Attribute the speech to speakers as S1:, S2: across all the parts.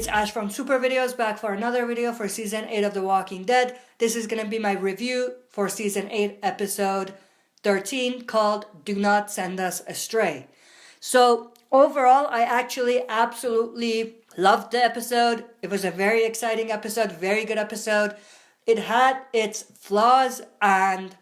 S1: It's Ash from Super Videos, back for another video for Season 8 of The Walking Dead. This is going to be my review for Season 8, Episode 13, called Do Not Send Us Astray. So, overall, I actually absolutely loved the episode. It was a very exciting episode, very good episode. It had its flaws and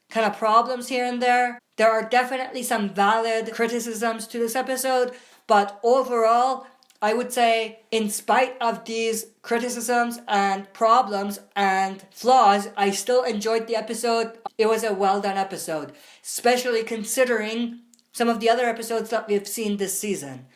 S1: kind of problems here and there. There are definitely some valid criticisms to this episode, but overall, I would say, in spite of these criticisms and problems and flaws, I still enjoyed the episode. It was a well done episode, especially considering some of the other episodes that we've seen this season.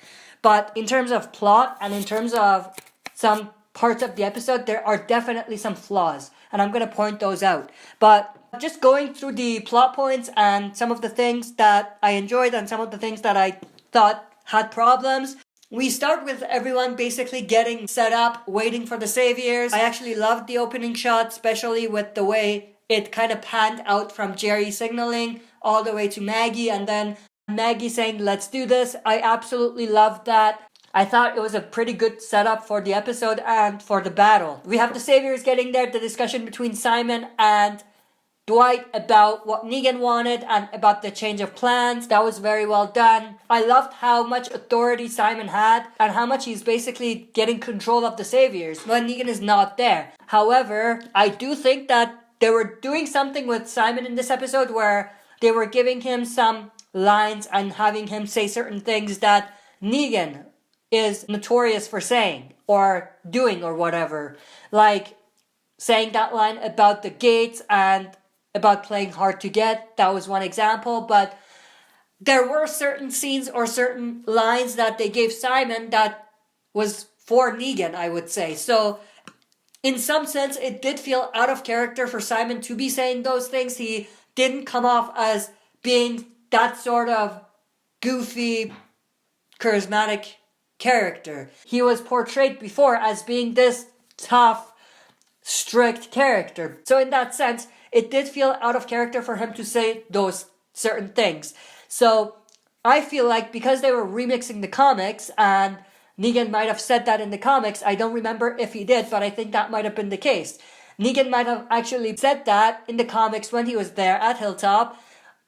S1: But in terms of plot and in terms of some parts of the episode, there are definitely some flaws, and I'm going to point those out. But just going through the plot points and some of the things that I enjoyed and some of the things that I thought had problems. We start with everyone basically getting set up, waiting for the saviors. I actually loved the opening shot, especially with the way it kind of panned out from Jerry signaling all the way to Maggie, and then Maggie saying, "Let's do this." I absolutely loved that. I thought it was a pretty good setup for the episode and for the battle. We have the saviors getting there, the discussion between Simon and Dwight about what Negan wanted and about the change of plans. That was very well done. I loved how much authority Simon had and how much he's basically getting control of the saviors when Negan is not there. However, I do think that they were doing something with Simon in this episode where they were giving him some lines and having him say certain things that Negan is notorious for saying or doing or whatever. Like saying that line about the gates and about playing hard to get. That was one example, but there were certain scenes or certain lines that they gave Simon that was for Negan, I would say. So in some sense, it did feel out of character for Simon to be saying those things. He didn't come off as being that sort of goofy, charismatic character. He was portrayed before as being this tough, strict character. So in that sense, it did feel out of character for him to say those certain things. So I feel like because they were remixing the comics, and Negan might have said that in the comics, I don't remember if he did, but I think that might have been the case. Negan might have actually said that in the comics when he was there at Hilltop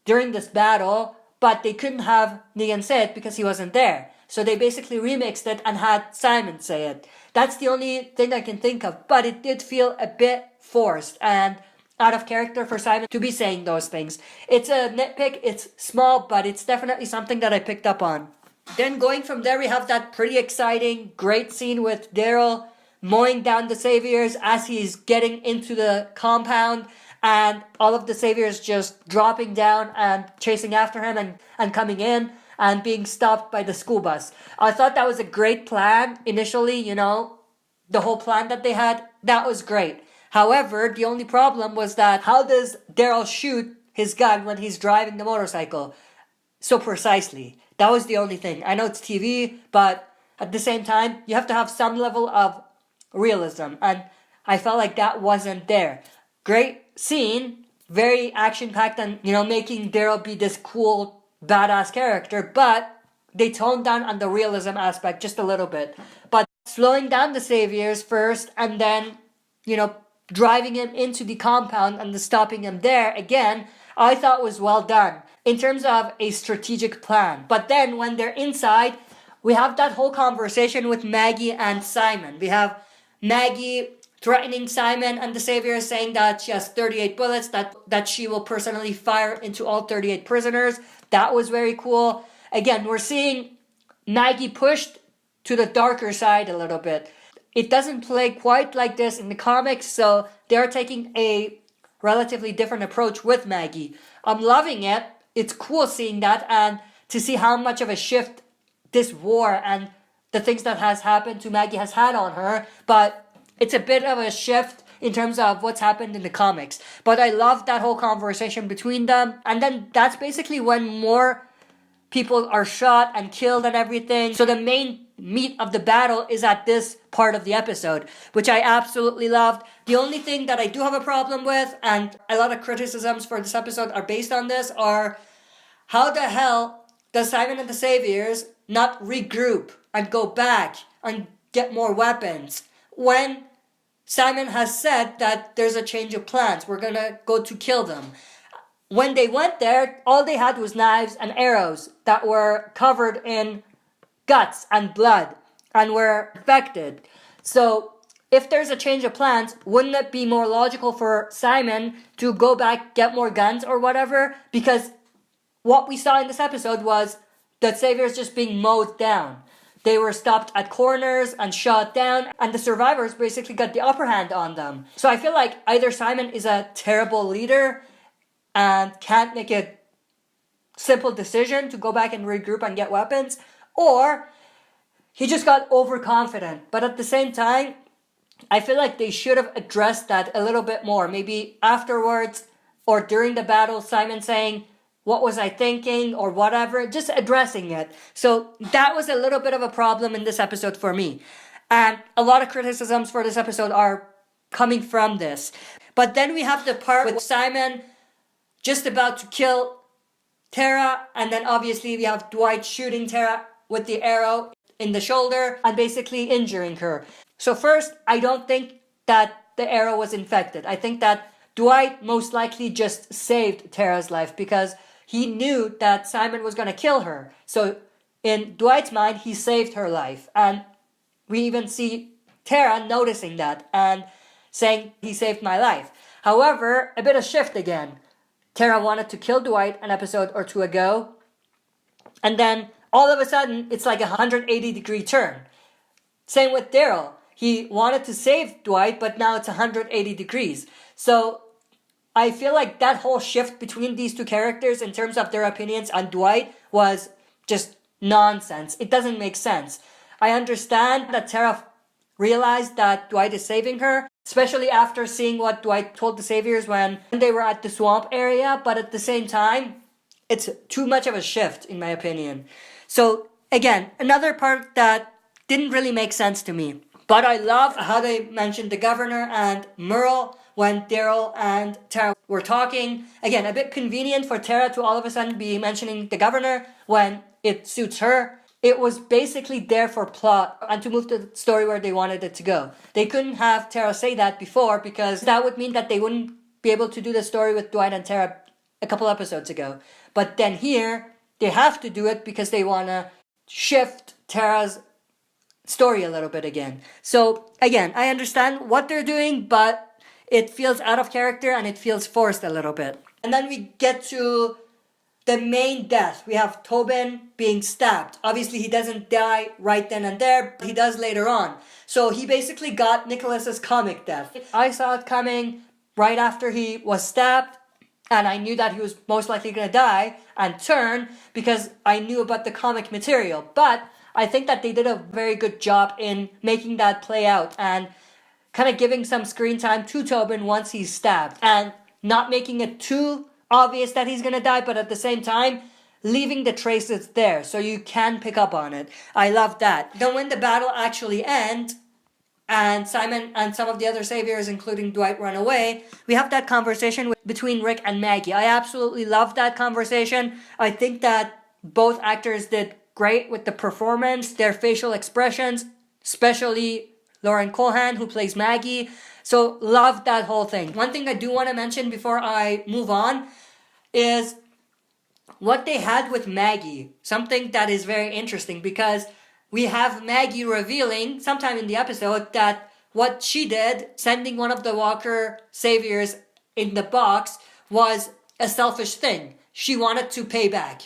S1: during this battle, but they couldn't have Negan say it because he wasn't there. So they basically remixed it and had Simon say it. That's the only thing I can think of, but it did feel a bit forced and out of character for Simon to be saying those things. It's a nitpick, it's small, but it's definitely something that I picked up on. Then going from there, we have that pretty exciting, great scene with Daryl mowing down the saviors as he's getting into the compound, and all of the saviors just dropping down and chasing after him and coming in and being stopped by the school bus. I thought that was a great plan initially, the whole plan that they had, that was great. However, the only problem was that how does Daryl shoot his gun when he's driving the motorcycle so precisely? That was the only thing. I know it's TV, but at the same time, you have to have some level of realism, and I felt like that wasn't there. Great scene, very action-packed, and, making Daryl be this cool, badass character, but they toned down on the realism aspect just a little bit. But slowing down the saviors first, and then, driving him into the compound and stopping him there again, I thought was well done in terms of a strategic plan. But then when they're inside, we have that whole conversation with Maggie and Simon. We have Maggie threatening Simon and the saviors, saying that she has 38 bullets, that she will personally fire into all 38 prisoners. That was very cool. Again, we're seeing Maggie pushed to the darker side a little bit. It doesn't play quite like this in the comics, so they're taking a relatively different approach with Maggie. I'm loving it. It's cool seeing that and to see how much of a shift this war and the things that has happened to Maggie has had on her, but it's a bit of a shift in terms of what's happened in the comics. But I love that whole conversation between them, and then that's basically when more people are shot and killed and everything. So the main meat of the battle is at this part of the episode, which I absolutely loved. The only thing that I do have a problem with, and a lot of criticisms for this episode are based on this, are how the hell does Simon and the Saviors not regroup and go back and get more weapons when Simon has said that there's a change of plans. We're gonna go to kill them. When they went there, all they had was knives and arrows that were covered in guts and blood and were infected. So if there's a change of plans, wouldn't it be more logical for Simon to go back, get more guns or whatever? Because what we saw in this episode was the saviors just being mowed down. They were stopped at corners and shot down, and the survivors basically got the upper hand on them. So I feel like either Simon is a terrible leader and can't make a simple decision to go back and regroup and get weapons, or he just got overconfident. But at the same time, I feel like they should have addressed that a little bit more. Maybe afterwards or during the battle, Simon saying, "What was I thinking?" or whatever, just addressing it. So that was a little bit of a problem in this episode for me. And a lot of criticisms for this episode are coming from this. But then we have the part with Simon just about to kill Tara, and then obviously we have Dwight shooting Tara with the arrow in the shoulder and basically injuring her. So first, I don't think that the arrow was infected. I think that Dwight most likely just saved Tara's life because he knew that Simon was going to kill her. So in Dwight's mind, he saved her life. And we even see Tara noticing that and saying, "He saved my life." However, a bit of shift again. Tara wanted to kill Dwight an episode or two ago. And then all of a sudden, it's like a 180-degree turn. Same with Daryl. He wanted to save Dwight, but now it's 180 degrees. So I feel like that whole shift between these two characters in terms of their opinions on Dwight was just nonsense. It doesn't make sense. I understand that Tara realized that Dwight is saving her, especially after seeing what Dwight told the saviors when they were at the swamp area, but at the same time, it's too much of a shift in my opinion. So again, another part that didn't really make sense to me. But I love how they mentioned the governor and Merle when Daryl and Tara were talking. Again, a bit convenient for Tara to all of a sudden be mentioning the governor when it suits her. It was basically there for plot and to move the story where they wanted it to go. They couldn't have Tara say that before because that would mean that they wouldn't be able to do the story with Dwight and Tara a couple episodes ago. But then here, they have to do it because they want to shift Tara's story a little bit again. So again, I understand what they're doing, but it feels out of character and it feels forced a little bit. And then we get to the main death. We have Tobin being stabbed. Obviously, he doesn't die right then and there, but he does later on. So he basically got Nicholas's comic death. I saw it coming right after he was stabbed, and I knew that he was most likely going to die and turn because I knew about the comic material. But I think that they did a very good job in making that play out and kind of giving some screen time to Tobin once he's stabbed and not making it too obvious that he's going to die, but at the same time, leaving the traces there so you can pick up on it. I love that. Then when the battle actually ends and Simon and some of the other saviors, including Dwight, run away, we have that conversation between Rick and Maggie. I absolutely love that conversation. I think that both actors did great with the performance, their facial expressions, especially Lauren Cohan, who plays Maggie. So love that whole thing. One thing I do want to mention before I move on is what they had with Maggie. Something that is very interesting because we have Maggie revealing sometime in the episode that what she did, sending one of the Walker saviors in the box, was a selfish thing. She wanted to pay back.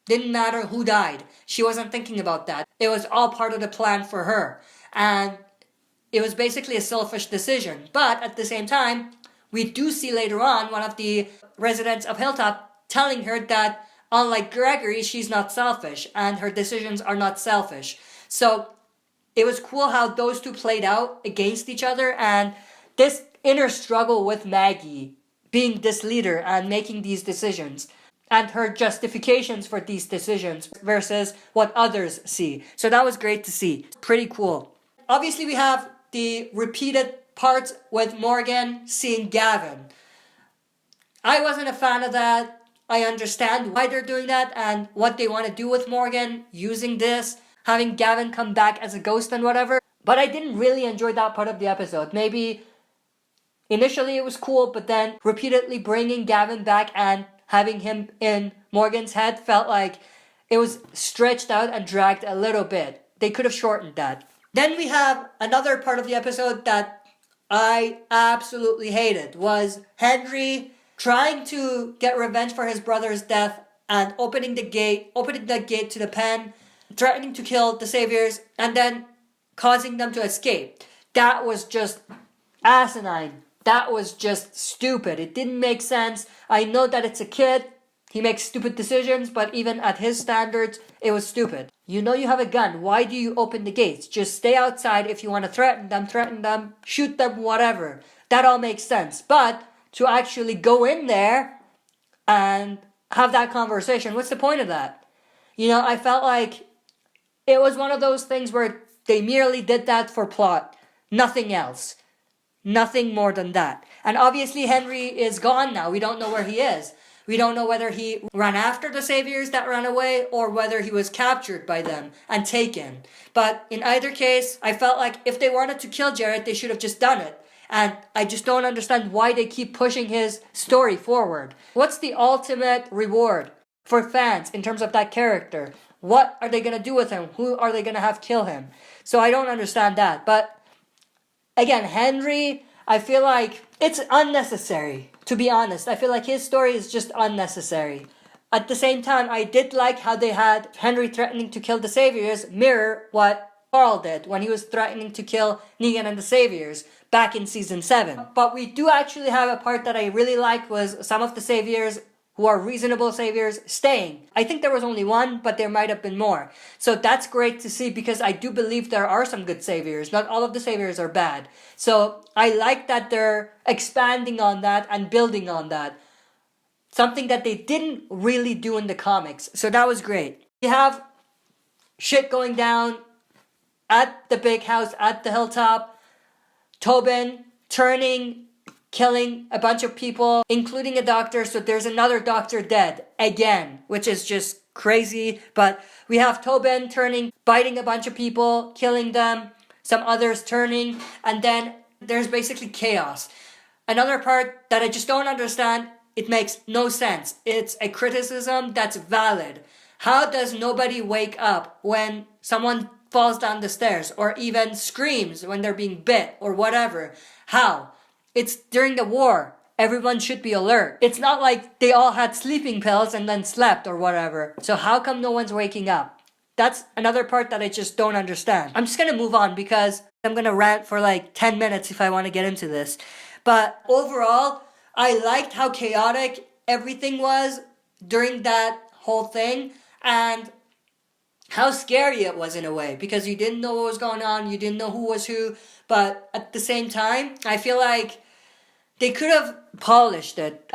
S1: Didn't matter who died. She wasn't thinking about that. It was all part of the plan for her. And it was basically a selfish decision. But at the same time, we do see later on one of the residents of Hilltop telling her that unlike Gregory, she's not selfish and her decisions are not selfish. So it was cool how those two played out against each other, and this inner struggle with Maggie being this leader and making these decisions and her justifications for these decisions versus what others see. So that was great to see. Pretty cool. Obviously, we have the repeated parts with Morgan seeing Gavin. I wasn't a fan of that. I understand why they're doing that and what they want to do with Morgan using this, having Gavin come back as a ghost and whatever. But I didn't really enjoy that part of the episode. Maybe initially it was cool, but then repeatedly bringing Gavin back and having him in Morgan's head felt like it was stretched out and dragged a little bit. They could have shortened that. Then we have another part of the episode that I absolutely hated, was Henry trying to get revenge for his brother's death and opening the gate to the pen, threatening to kill the saviors, and then causing them to escape. That was just asinine. That was just stupid. It didn't make sense. I know that it's a kid. He makes stupid decisions, but even at his standards, it was stupid. You know you have a gun. Why do you open the gates? Just stay outside. If you want to threaten them, shoot them, whatever. That all makes sense. But to actually go in there and have that conversation, what's the point of that? You know, I felt like it was one of those things where they merely did that for plot. Nothing else. Nothing more than that. And obviously Henry is gone now. We don't know where he is. We don't know whether he ran after the saviors that ran away or whether he was captured by them and taken. But in either case, I felt like if they wanted to kill Jared, they should have just done it. And I just don't understand why they keep pushing his story forward. What's the ultimate reward for fans in terms of that character? What are they going to do with him? Who are they going to have kill him? So I don't understand that. But again, Henry, I feel like it's unnecessary. To be honest, I feel like his story is just unnecessary. At the same time, I did like how they had Henry threatening to kill the saviors mirror what Carl did when he was threatening to kill Negan and the saviors back in season 7. But we do actually have a part that I really liked, was some of the saviors who are reasonable saviors staying. I think there was only one, but there might have been more. So that's great to see, because I do believe there are some good saviors. Not all of the saviors are bad. So I like that they're expanding on that and building on that. Something that they didn't really do in the comics. So that was great. We have shit going down at the big house, at the hilltop. Tobin turning, killing a bunch of people, including a doctor. So there's another doctor dead again, which is just crazy. But we have Tobin turning, biting a bunch of people, killing them, some others turning, and then there's basically chaos. Another part that I just don't understand, it makes no sense. It's a criticism that's valid. How does nobody wake up when someone falls down the stairs or even screams when they're being bit or whatever? How? It's during the war. Everyone should be alert. It's not like they all had sleeping pills and then slept or whatever. So how come no one's waking up? That's another part that I just don't understand. I'm just going to move on because I'm going to rant for like 10 minutes if I want to get into this. But overall, I liked how chaotic everything was during that whole thing and how scary it was in a way, because you didn't know what was going on, you didn't know who was who, but at the same time, I feel like they could have polished it.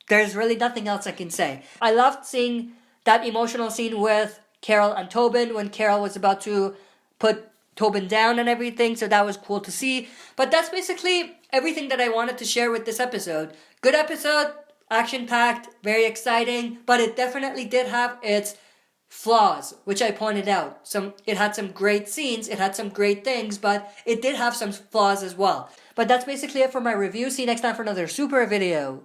S1: There's really nothing else I can say. I loved seeing that emotional scene with Carol and Tobin when Carol was about to put Tobin down and everything, so that was cool to see. But that's basically everything that I wanted to share with this episode. Good episode, action-packed, very exciting, but it definitely did have its flaws, which I pointed out. It had some great scenes, it had some great things, but it did have some flaws as well. But that's basically it for my review. See you next time for another super video.